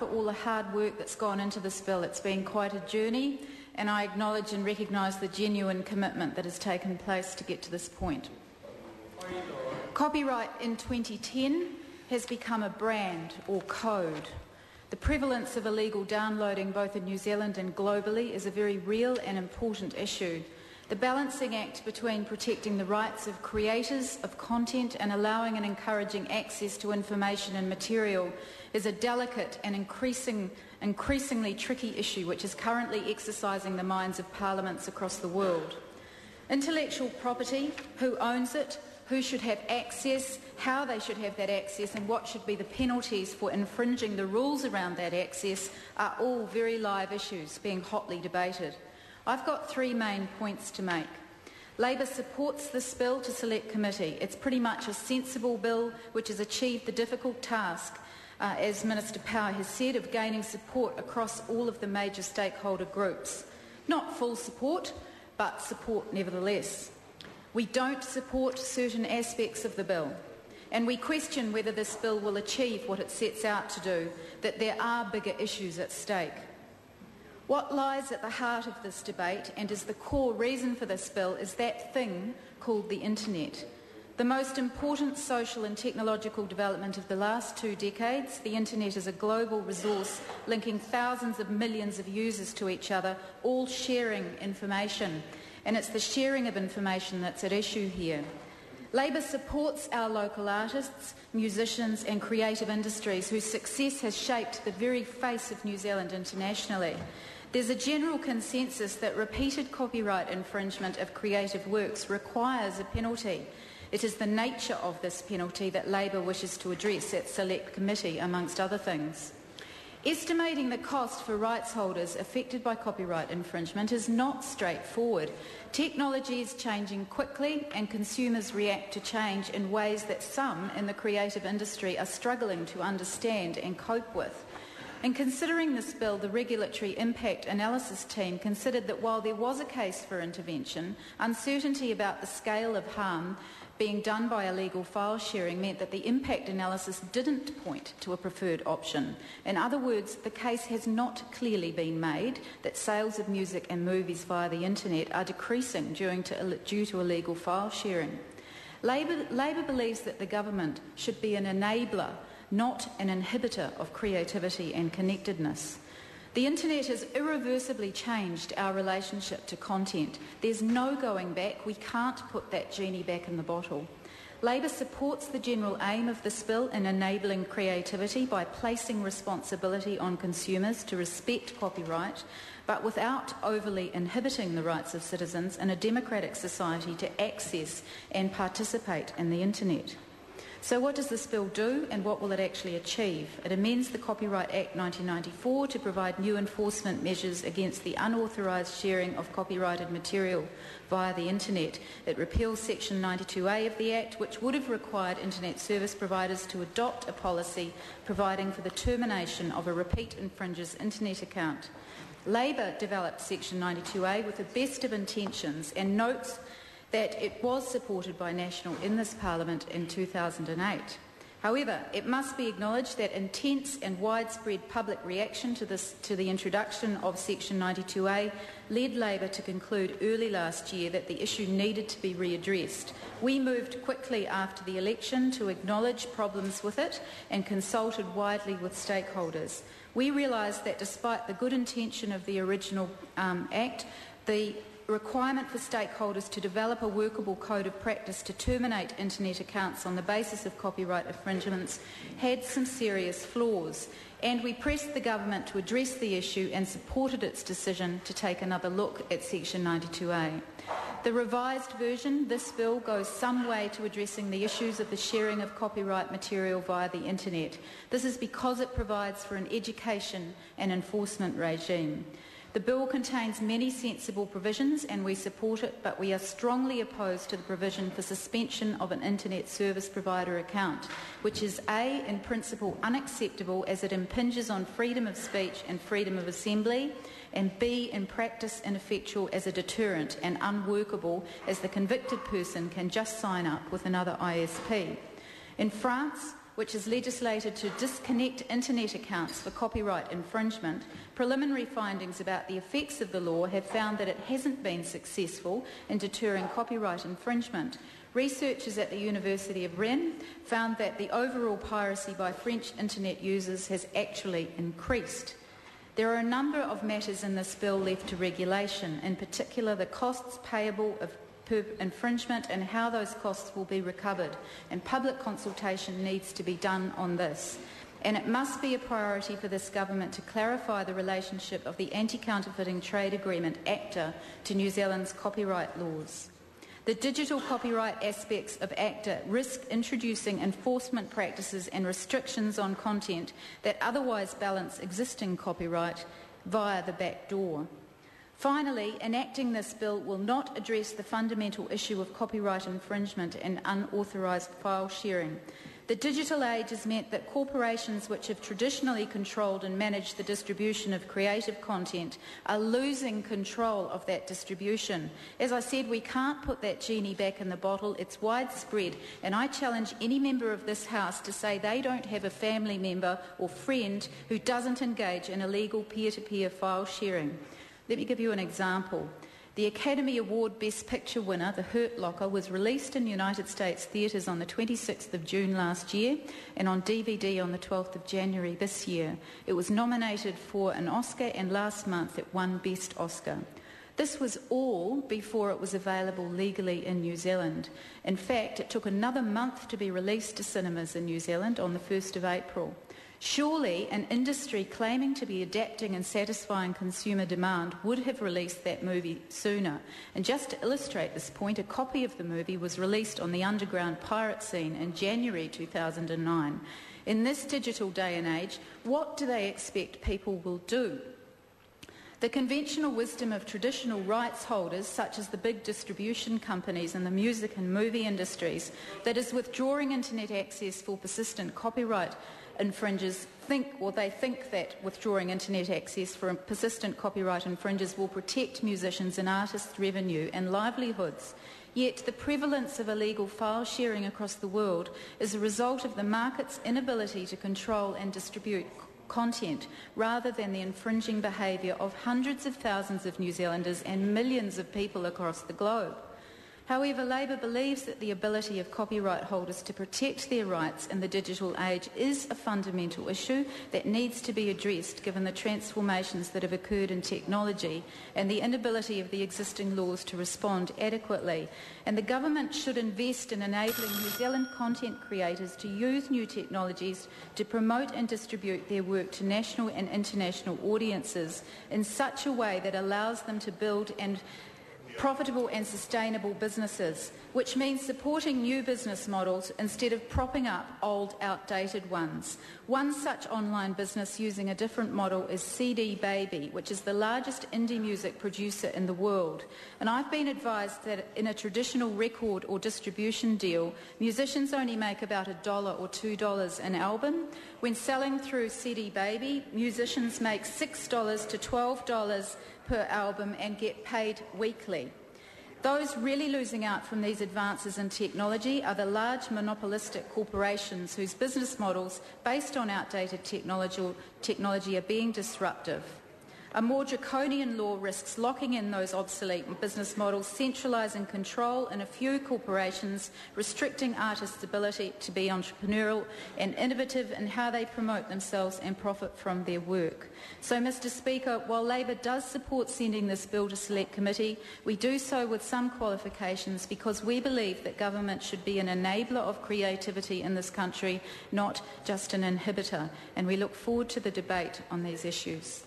for all the hard work that's gone into this bill. It's been quite a journey, and I acknowledge and recognise the genuine commitment that has taken place to get to this point. Copyright in 2010 has become a brand or code. The prevalence of illegal downloading both in New Zealand and globally is a very real and important issue. The balancing act between protecting the rights of creators of content and allowing and encouraging access to information and material is a delicate and increasingly tricky issue which is currently exercising the minds of parliaments across the world. Intellectual property, who owns it, who should have access, how they should have that access, and what should be the penalties for infringing the rules around that access are all very live issues being hotly debated. I've got three main points to make. Labor supports this bill to select committee. It's pretty much a sensible bill which has achieved the difficult task, as Minister Power has said, of gaining support across all of the major stakeholder groups. Not full support, but support nevertheless. We don't support certain aspects of the bill, and we question whether this bill will achieve what it sets out to do, that there are bigger issues at stake. What lies at the heart of this debate, and is the core reason for this bill, is that thing called the Internet. The most important social and technological development of the last 2 decades, the Internet is a global resource linking thousands of millions of users to each other, all sharing information. And it's the sharing of information that's at issue here. Labor supports our local artists, musicians and creative industries whose success has shaped the very face of New Zealand internationally. There's a general consensus that repeated copyright infringement of creative works requires a penalty. It is the nature of this penalty that Labor wishes to address at Select Committee, amongst other things. Estimating the cost for rights holders affected by copyright infringement is not straightforward. Technology is changing quickly and consumers react to change in ways that some in the creative industry are struggling to understand and cope with. In considering this bill, the Regulatory Impact Analysis team considered that while there was a case for intervention, uncertainty about the scale of harm being done by illegal file sharing meant that the impact analysis didn't point to a preferred option. In other words, the case has not clearly been made that sales of music and movies via the Internet are decreasing due to illegal file sharing. Labor believes that the government should be an enabler, not an inhibitor of creativity and connectedness. The Internet has irreversibly changed our relationship to content. There's no going back. We can't put that genie back in the bottle. Labor supports the general aim of this bill in enabling creativity by placing responsibility on consumers to respect copyright, but without overly inhibiting the rights of citizens in a democratic society to access and participate in the Internet. So what does this bill do, and what will it actually achieve? It amends the Copyright Act 1994 to provide new enforcement measures against the unauthorised sharing of copyrighted material via the Internet. It repeals Section 92A of the Act, which would have required Internet service providers to adopt a policy providing for the termination of a repeat infringer's Internet account. Labor developed Section 92A with the best of intentions and notes that it was supported by National in this Parliament in 2008. However, it must be acknowledged that intense and widespread public reaction to the introduction of Section 92A led Labor to conclude early last year that the issue needed to be readdressed. We moved quickly after the election to acknowledge problems with it and consulted widely with stakeholders. We realised that despite the good intention of the original Act, the requirement for stakeholders to develop a workable code of practice to terminate Internet accounts on the basis of copyright infringements had some serious flaws, and we pressed the government to address the issue and supported its decision to take another look at Section 92A. The revised version, this bill, goes some way to addressing the issues of the sharing of copyright material via the Internet. This is because it provides for an education and enforcement regime. The bill contains many sensible provisions and we support it, but we are strongly opposed to the provision for suspension of an Internet service provider account, which is A, in principle unacceptable as it impinges on freedom of speech and freedom of assembly, and B, in practice ineffectual as a deterrent and unworkable as the convicted person can just sign up with another ISP. In France, which is legislated to disconnect internet accounts for copyright infringement, preliminary findings about the effects of the law have found that it hasn't been successful in deterring copyright infringement. Researchers at the University of Rennes found that the overall piracy by French internet users has actually increased. There are a number of matters in this bill left to regulation, in particular the costs payable per infringement and how those costs will be recovered, and public consultation needs to be done on this. And it must be a priority for this government to clarify the relationship of the Anti-Counterfeiting Trade Agreement, ACTA, to New Zealand's copyright laws. The digital copyright aspects of ACTA risk introducing enforcement practices and restrictions on content that otherwise balance existing copyright via the back door. Finally, enacting this bill will not address the fundamental issue of copyright infringement and unauthorised file sharing. The digital age has meant that corporations which have traditionally controlled and managed the distribution of creative content are losing control of that distribution. As I said, we can't put that genie back in the bottle. It's widespread, and I challenge any member of this House to say they don't have a family member or friend who doesn't engage in illegal peer-to-peer file sharing. Let me give you an example. The Academy Award Best Picture winner, The Hurt Locker, was released in United States theatres on the 26th of June last year and on DVD on the 12th of January this year. It was nominated for an Oscar, and last month it won Best Oscar. This was all before it was available legally in New Zealand. In fact, it took another month to be released to cinemas in New Zealand on the 1st of April. Surely an industry claiming to be adapting and satisfying consumer demand would have released that movie sooner. And just to illustrate this point, a copy of the movie was released on the underground pirate scene in January 2009. In this digital day and age, what do they expect people will do? The conventional wisdom of traditional rights holders, such as the big distribution companies in the music and movie industries, that is withdrawing internet access for persistent copyright infringers think that withdrawing internet access for persistent copyright infringers will protect musicians and artists' revenue and livelihoods. Yet the prevalence of illegal file sharing across the world is a result of the market's inability to control and distribute content rather than the infringing behaviour of hundreds of thousands of New Zealanders and millions of people across the globe. However, Labour believes that the ability of copyright holders to protect their rights in the digital age is a fundamental issue that needs to be addressed given the transformations that have occurred in technology and the inability of the existing laws to respond adequately. And the government should invest in enabling New Zealand content creators to use new technologies to promote and distribute their work to national and international audiences in such a way that allows them to build profitable and sustainable businesses, which means supporting new business models instead of propping up old, outdated ones. One such online business using a different model is CD Baby, which is the largest indie music producer in the world. And I've been advised that in a traditional record or distribution deal, musicians only make about $1 or $2 an album. When selling through CD Baby, musicians make $6 to $12 per album and get paid weekly. Those really losing out from these advances in technology are the large monopolistic corporations whose business models based on outdated technology are being disruptive. A more draconian law risks locking in those obsolete business models, centralising control in a few corporations, restricting artists' ability to be entrepreneurial and innovative in how they promote themselves and profit from their work. So, Mr Speaker, while Labour does support sending this bill to Select Committee, we do so with some qualifications because we believe that government should be an enabler of creativity in this country, not just an inhibitor. And we look forward to the debate on these issues.